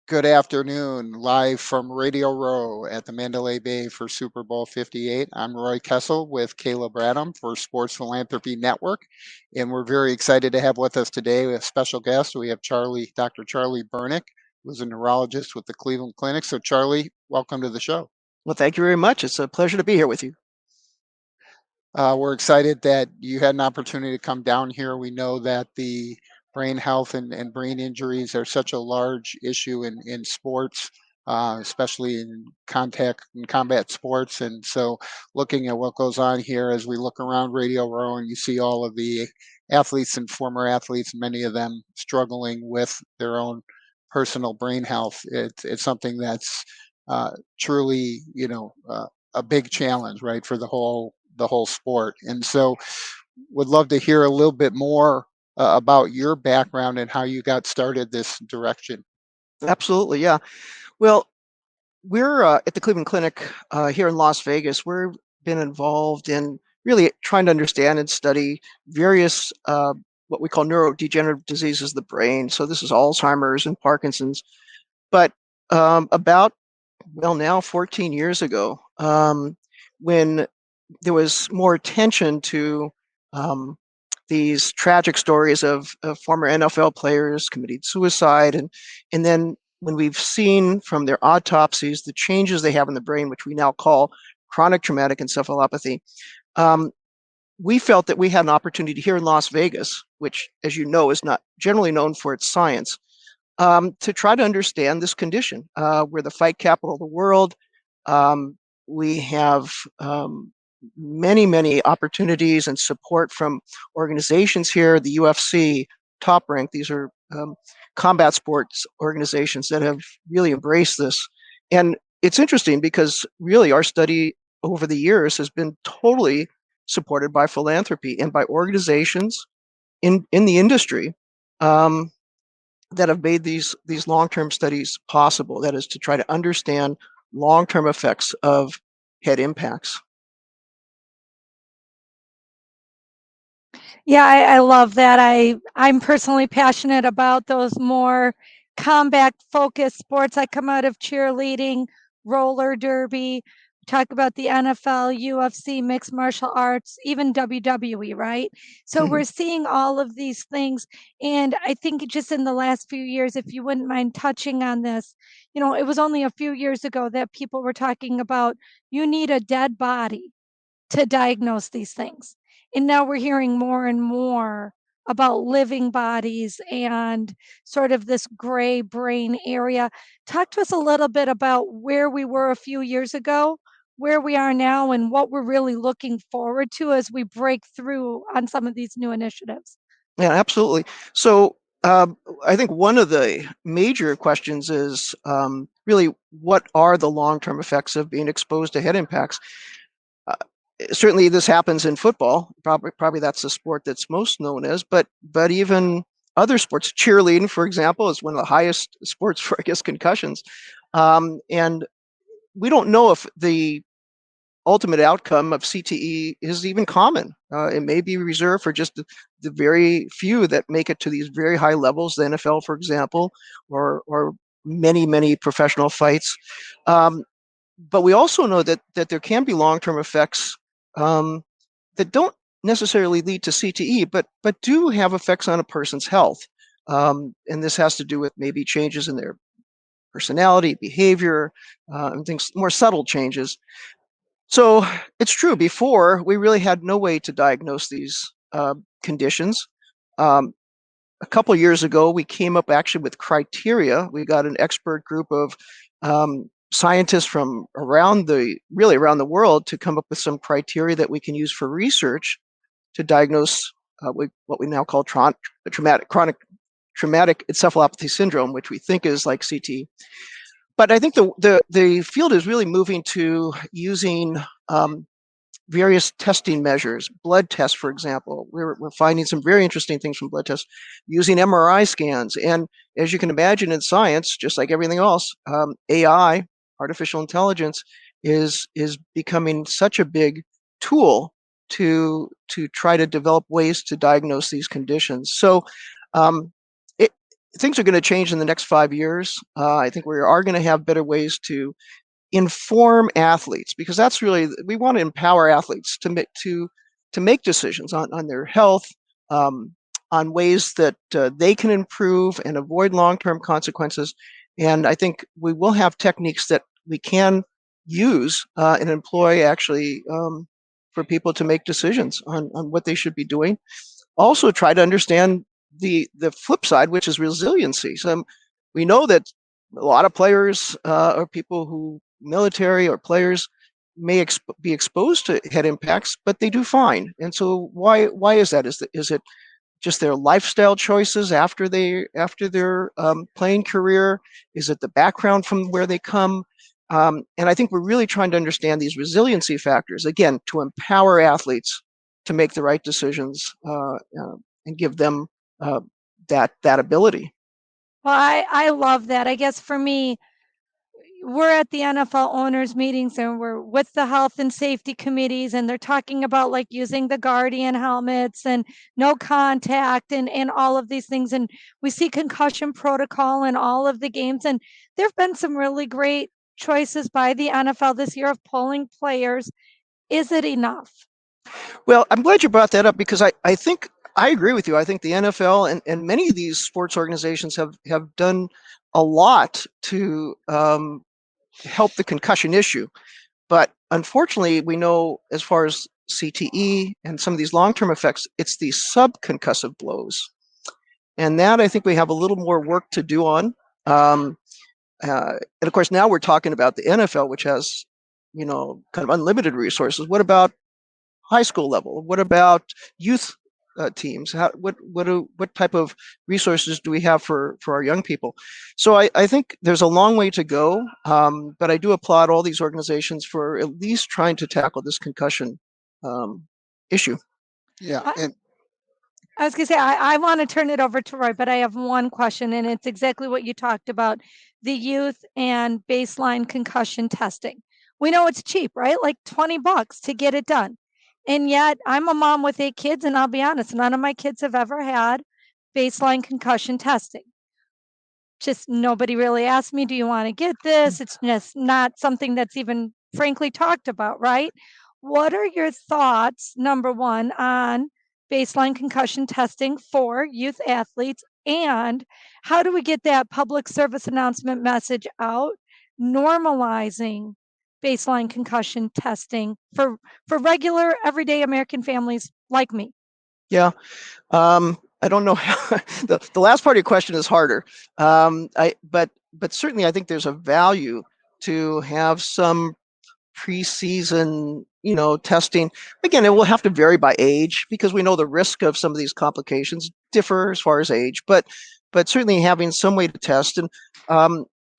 Good afternoon, live from Radio Row at the Mandalay Bay for Super Bowl 58. I'm Roy Kessel with Kayla Bradham for Sports Philanthropy Network, and we're very excited to have with us today a special guest. We have Dr. Charlie Bernick, who's a neurologist with the Cleveland Clinic. So, Charlie, welcome to the show. Well, thank you very much. It's a pleasure to be here with you. We're excited that you had an opportunity to come down here. We know that the brain health and brain injuries are such a large issue in sports, especially in contact and combat sports. And so, looking at what goes on here as we look around Radio Row and you see all of the athletes and former athletes, many of them struggling with their own personal brain health, it's something that's truly, a big challenge, right, for the whole sport. And so, would love to hear a little bit more about your background and how you got started this direction. Absolutely, yeah. Well, we're at the Cleveland Clinic here in Las Vegas. We've been involved in really trying to understand and study various what we call neurodegenerative diseases of the brain. So this is Alzheimer's and Parkinson's. But about, well, now 14 years ago, when there was more attention to um, these tragic stories of former NFL players committing suicide, and then when we've seen from their autopsies the changes they have in the brain, which we now call chronic traumatic encephalopathy, um, we felt that we had an opportunity here in Las Vegas, which, as you know, is not generally known for its science, to try to understand this condition. We're the fight capital of the world. Um, we have many opportunities and support from organizations here, the UFC, Top Rank. These are combat sports organizations that have really embraced this. And it's interesting because really our study over the years has been totally supported by philanthropy and by organizations in the industry um, that have made these long-term studies possible. That is to try to understand long-term effects of head impacts. Yeah, I love that. I'm personally passionate about those more combat focused sports. I come out of cheerleading, roller derby, talk about the NFL, UFC, mixed martial arts, even WWE, right? So we're seeing all of these things. And I think just in the last few years, if you wouldn't mind touching on this, it was only a few years ago that people were talking about you need a dead body to diagnose these things. And now we're hearing more and more about living bodies and sort of this gray brain area. Talk to us a little bit about where we were a few years ago, where we are now, and what we're really looking forward to as we break through on some of these new initiatives. Yeah, absolutely. So I think one of the major questions is really what are the long-term effects of being exposed to head impacts? Uh, Certainly, this happens in football. Probably that's the sport that's most known as. But even other sports, cheerleading, for example, is one of the highest sports for, I guess, concussions. And we don't know if the ultimate outcome of CTE is even common. It may be reserved for just the very few that make it to these very high levels, the NFL, for example, or many professional fights. Um, but we also know that there can be long-term effects that don't necessarily lead to CTE, but do have effects on a person's health. And this has to do with maybe changes in their personality, behavior, and things, more subtle changes. So it's true, before we really had no way to diagnose these conditions. Um, a couple years ago, we came up actually with criteria. We got an expert group of scientists from around the world to come up with some criteria that we can use for research to diagnose what we now call chronic traumatic encephalopathy syndrome, which we think is like CT. But I think the field is really moving to using various testing measures, blood tests, for example. We're finding some very interesting things from blood tests using MRI scans. And as you can imagine in science, just like everything else, AI, artificial intelligence, is becoming such a big tool to try to develop ways to diagnose these conditions. So um, it, things are going to change in the next 5 years. I think we are going to have better ways to inform athletes, because that's really, we want to empower athletes to make decisions on their health, um, on ways that they can improve and avoid long-term consequences. And I think we will have techniques that we can use and employ actually, for people to make decisions on what they should be doing. Also try to understand the flip side, which is resiliency. So we know that a lot of players or people who military or players may be exposed to head impacts, but they do fine. And so why is that? Is it just their lifestyle choices after their playing career? Is it the background from where they come? And I think we're really trying to understand these resiliency factors, again, to empower athletes to make the right decisions and give them that ability. Well, I love that. I guess for me, we're at the NFL owners meetings and we're with the health and safety committees, and they're talking about like using the Guardian helmets and no contact and all of these things. And we see concussion protocol in all of the games. And there have been some really great choices by the NFL this year of pulling players. Is it enough? Well, I'm glad you brought that up, because I think I agree with you. I think the NFL and many of these sports organizations have done a lot to help the concussion issue. But unfortunately, we know, as far as CTE and some of these long-term effects, it's the subconcussive blows. And that, I think, we have a little more work to do on. And of course, now we're talking about the NFL, which has, kind of unlimited resources. What about high school level? What about youth teams? What type of resources do we have for our young people? So I think there's a long way to go, but I do applaud all these organizations for at least trying to tackle this concussion issue. Yeah, I, and I was going to say, I want to turn it over to Roy, but I have one question, and it's exactly what you talked about, the youth and baseline concussion testing. We know it's cheap, right? Like $20 to get it done. And yet, I'm a mom with 8 kids, and I'll be honest, none of my kids have ever had baseline concussion testing. Just nobody really asked me, do you want to get this? It's just not something that's even frankly talked about, right? What are your thoughts, number one, on baseline concussion testing for youth athletes? And how do we get that public service announcement message out, normalizing baseline concussion testing for regular, everyday American families like me? Yeah. I don't know how the last part of your question is harder. But certainly I think there's a value to have some preseason, testing. Again, it will have to vary by age, because we know the risk of some of these complications differ as far as age, but certainly having some way to test. And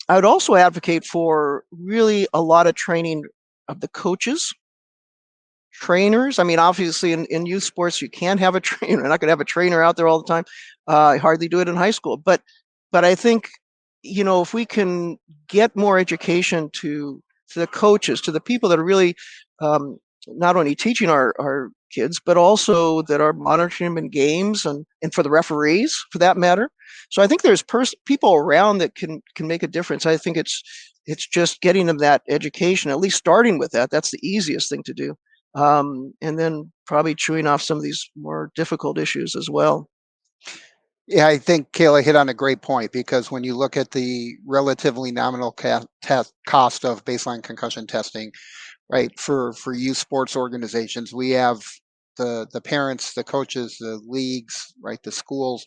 I would also advocate for really a lot of training of the coaches, trainers. I mean, obviously in youth sports, you can't have a trainer. You're not going to have a trainer out there all the time. I hardly do it in high school. But I think, if we can get more education to the coaches, to the people that are really not only teaching our kids, but also that are monitoring them in games, and for the referees, for that matter. So I think there's people around that can make a difference. I think it's just getting them that education, at least starting with that. That's the easiest thing to do. And then probably chewing off some of these more difficult issues as well. yeah, I think Kayla hit on a great point, because when you look at the relatively nominal cost of baseline concussion testing, right, for youth sports organizations, we have the parents, the coaches, the leagues, right, the schools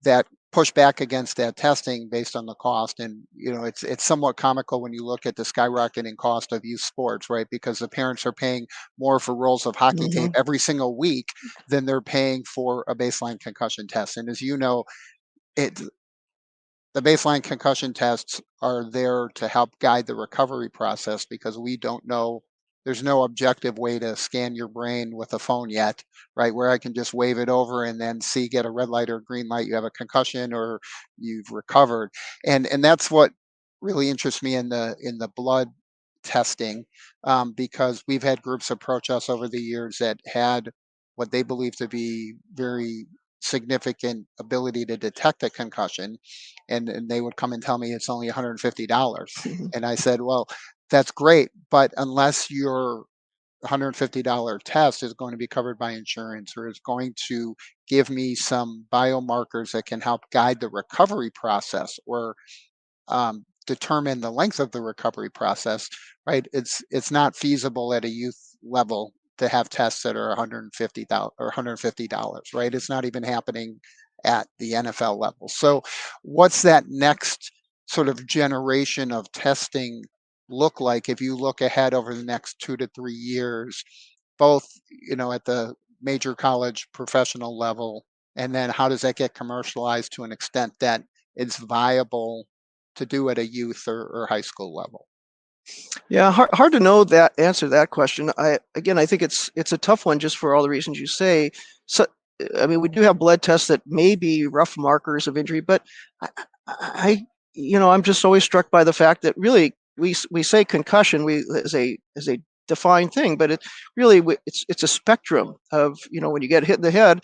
that push back against that testing based on the cost. And it's somewhat comical when you look at the skyrocketing cost of youth sports, right, because the parents are paying more for rolls of hockey tape Hmm. every single week than they're paying for a baseline concussion test. And as you know, it the baseline concussion tests are there to help guide the recovery process, because we don't know, there's no objective way to scan your brain with a phone yet, right, where I can just wave it over and then see, get a red light or green light, you have a concussion or you've recovered. And that's what really interests me in the blood testing, because we've had groups approach us over the years that had what they believe to be very significant ability to detect a concussion, and they would come and tell me it's only $150. And I said, well, that's great, but unless your $150 test is going to be covered by insurance or is going to give me some biomarkers that can help guide the recovery process or determine the length of the recovery process, right? It's not feasible at a youth level to have tests that are 150,000 or $150, right? It's not even happening at the NFL level. So, what's that next sort of generation of testing look like if you look ahead over the next 2 to 3 years, both at the major college professional level, and then how does that get commercialized to an extent that it's viable to do at a youth or high school level? Yeah, hard to know that answer that question. I think it's a tough one just for all the reasons you say. So, I mean, we do have blood tests that may be rough markers of injury, but I I'm just always struck by the fact that really we say concussion as a defined thing, but it's a spectrum of when you get hit in the head,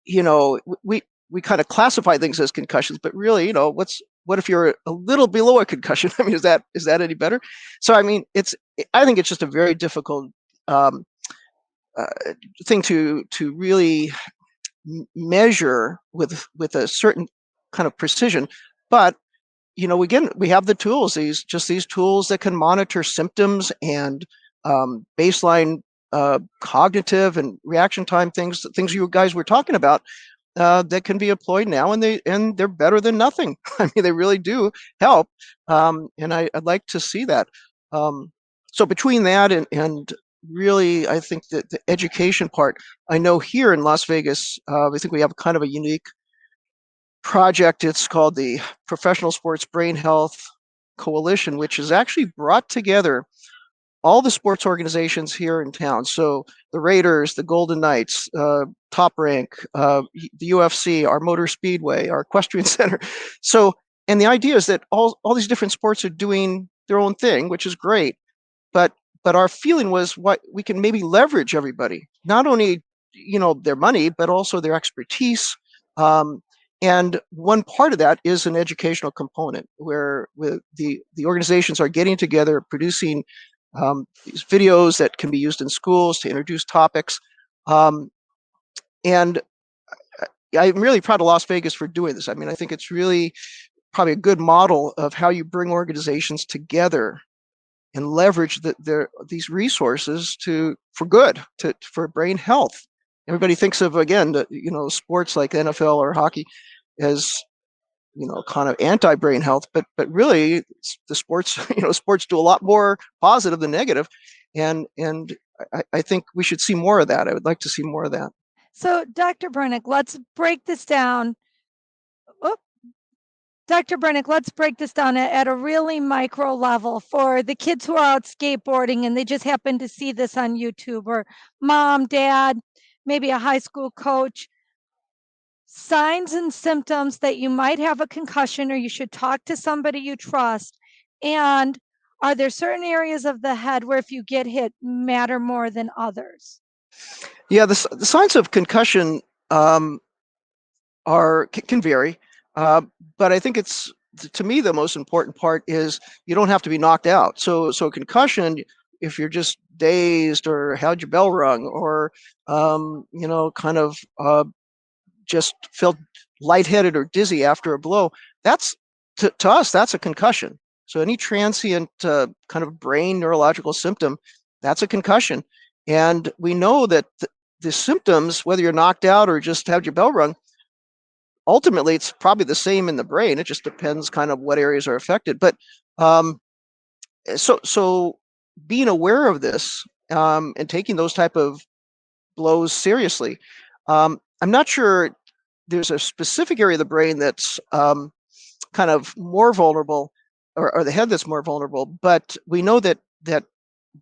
we kind of classify things as concussions, but really, what if you're a little below a concussion? I mean, is that any better? So, I mean, I think it's just a very difficult um, uh, thing to really measure with a certain kind of precision. But again, we have the tools, these tools that can monitor symptoms and baseline cognitive and reaction time things you guys were talking about that can be employed now, and they're better than nothing. I mean, they really do help, and I'd like to see that. So between that and really, I think that the education part, I know here in Las Vegas, I think we have kind of a unique project. It's called the Professional Sports Brain Health Coalition, which has actually brought together all the sports organizations here in town. So the Raiders, the Golden Knights, Top Rank, the UFC, our Motor Speedway, our Equestrian Center. So, and the idea is that all these different sports are doing their own thing, which is great. But our feeling was what we can maybe leverage everybody, not only their money, but also their expertise. Um, and one part of that is an educational component where the organizations are getting together, producing these videos that can be used in schools to introduce topics. And I'm really proud of Las Vegas for doing this. I mean, I think it's really probably a good model of how you bring organizations together and leverage these resources for good, for brain health. Everybody thinks of, again, sports like NFL or hockey as kind of anti-brain health, but really the sports, sports do a lot more positive than negative, and I think we should see more of that. I would like to see more of that. So, Dr. Bernick, let's break this down. Dr. Bernick, let's break this down at a really micro level for the kids who are out skateboarding and they just happen to see this on YouTube, or mom, dad, maybe a high school coach. Signs and symptoms that you might have a concussion or you should talk to somebody you trust. And are there certain areas of the head where if you get hit matter more than others? Yeah, the signs of concussion can vary, but I think it's, to me, the most important part is you don't have to be knocked out. So concussion, if you're just dazed or had your bell rung or kind of just felt lightheaded or dizzy after a blow, that's to us, that's a concussion. So any transient kind of brain neurological symptom, that's a concussion. And we know that the symptoms, whether you're knocked out or just had your bell rung, ultimately it's probably the same in the brain. It just depends kind of what areas are affected. But so being aware of this and taking those type of blows seriously. I'm not sure there's a specific area of the brain that's kind of more vulnerable, or the head that's more vulnerable, but we know that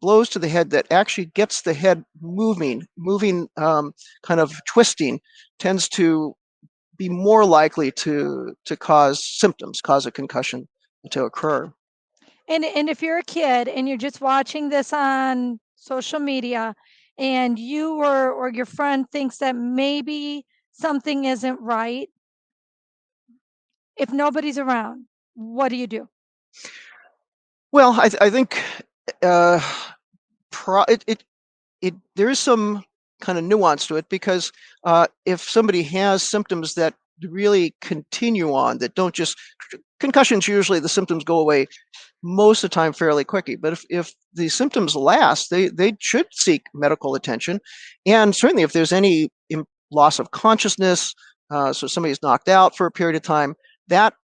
blows to the head that actually gets the head moving, kind of twisting, tends to be more likely to cause symptoms, cause a concussion to occur. And if you're a kid and you're just watching this on social media and you or your friend thinks that maybe something isn't right, if nobody's around, what do you do? Well, I think there is some kind of nuance to it, because if somebody has symptoms that really continue on, that don't just concussions, usually the symptoms go away most of the time fairly quickly. But if the symptoms last, they should seek medical attention. And certainly if there's any loss of consciousness, so somebody's knocked out for a period of time, that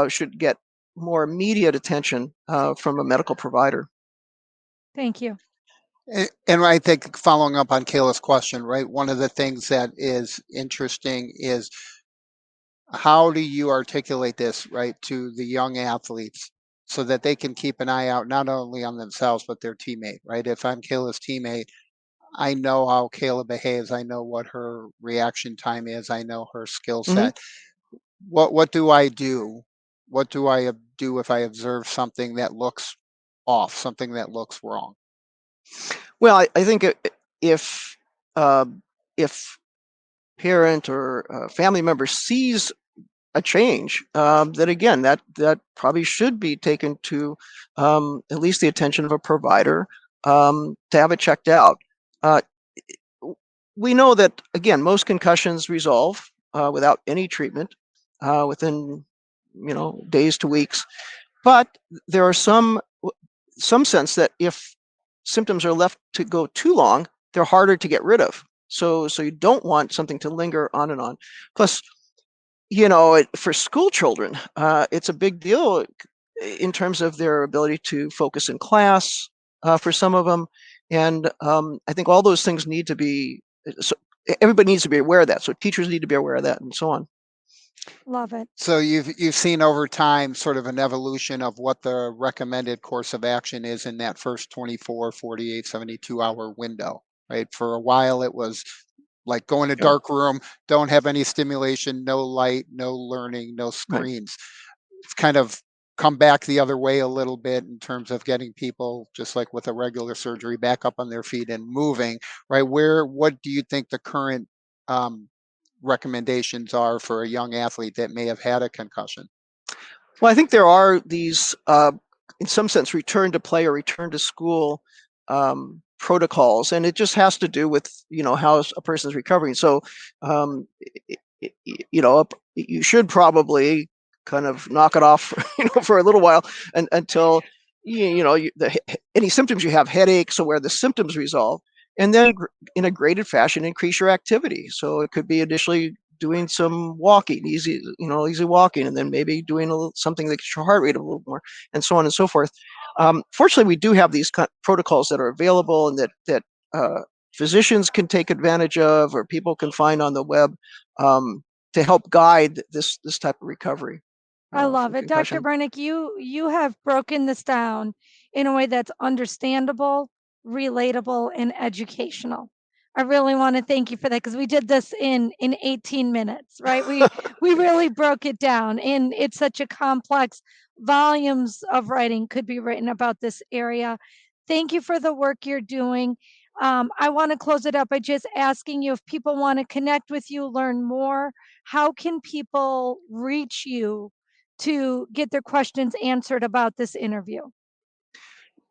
should get more immediate attention from a medical provider. Thank you. And I think following up on Kayla's question, right, one of the things that is interesting is how do you articulate this, right, to the young athletes so that they can keep an eye out not only on themselves but their teammate, right? If I'm Kayla's teammate, I know how Kayla behaves. I know what her reaction time is. I know her skill Mm-hmm. set. What do I do? What do I do if I observe something that looks off, something that looks wrong? Well, I think if uh, if parent or family member sees a change, that again, that probably should be taken to at least the attention of a provider to have it checked out. Uh, we know that again, most concussions resolve without any treatment within days to weeks. But there are some sense that if symptoms are left to go too long, they're harder to get rid of. So you don't want something to linger on and on. Plus, for school children, it's a big deal in terms of their ability to focus in class for some of them. And I think all those things need to be, so everybody needs to be aware of that. So teachers need to be aware of that and so on. Love it. So you've seen over time sort of an evolution of what the recommended course of action is in that first 24, 48, 72-hour window, right? For a while it was like go in a Yeah. dark room, don't have any stimulation, no light, no learning, no Right. screens. It's kind of come back the other way a little bit in terms of getting people, just like with a regular surgery, back up on their feet and moving, right? What do you think the current um, recommendations are for a young athlete that may have had a concussion? Well, I think there are these, in some sense, return to play or return to school protocols, and it just has to do with how a person's recovering. So, um, you should probably kind of knock it off, for a little while, and until any symptoms you have, headaches, or where the symptoms resolve, and then in a graded fashion increase your activity. So it could be initially doing some walking, easy walking, and then maybe doing something that gets your heart rate a little more, and so on and so forth. Fortunately, we do have these protocols that are available and that physicians can take advantage of, or people can find on the web, to help guide this type of recovery. I love From it. Dr. concussion. Bernick, you have broken this down in a way that's understandable, relatable, and educational. I really want to thank you for that, because we did this in 18 minutes, right? We really broke it down, and it's such a complex, volumes of writing could be written about this area. Thank you for the work you're doing. I want to close it up by just asking you, if people want to connect with you, learn more, how can people reach you to get their questions answered about this interview?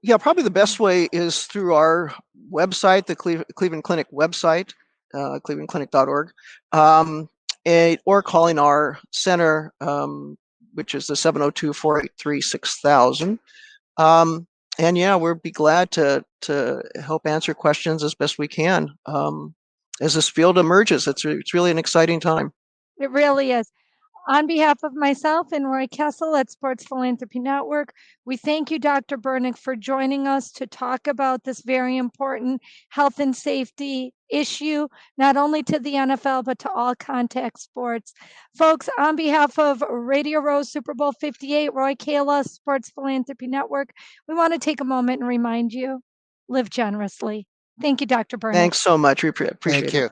Yeah, probably the best way is through our website, the Cleveland Clinic website, clevelandclinic.org, or calling our center, which is the 702-483-6000. And yeah, we'll be glad to help answer questions as best we can as this field emerges. It's really an exciting time. It really is. On behalf of myself and Roy Kessel at Sports Philanthropy Network, we thank you, Dr. Bernick, for joining us to talk about this very important health and safety issue, not only to the NFL, but to all contact sports. Folks, on behalf of Radio Row Super Bowl 58, Roy Kayla, Sports Philanthropy Network, we want to take a moment and remind you, live generously. Thank you, Dr. Bernick. Thanks so much. We appreciate Thank it. you.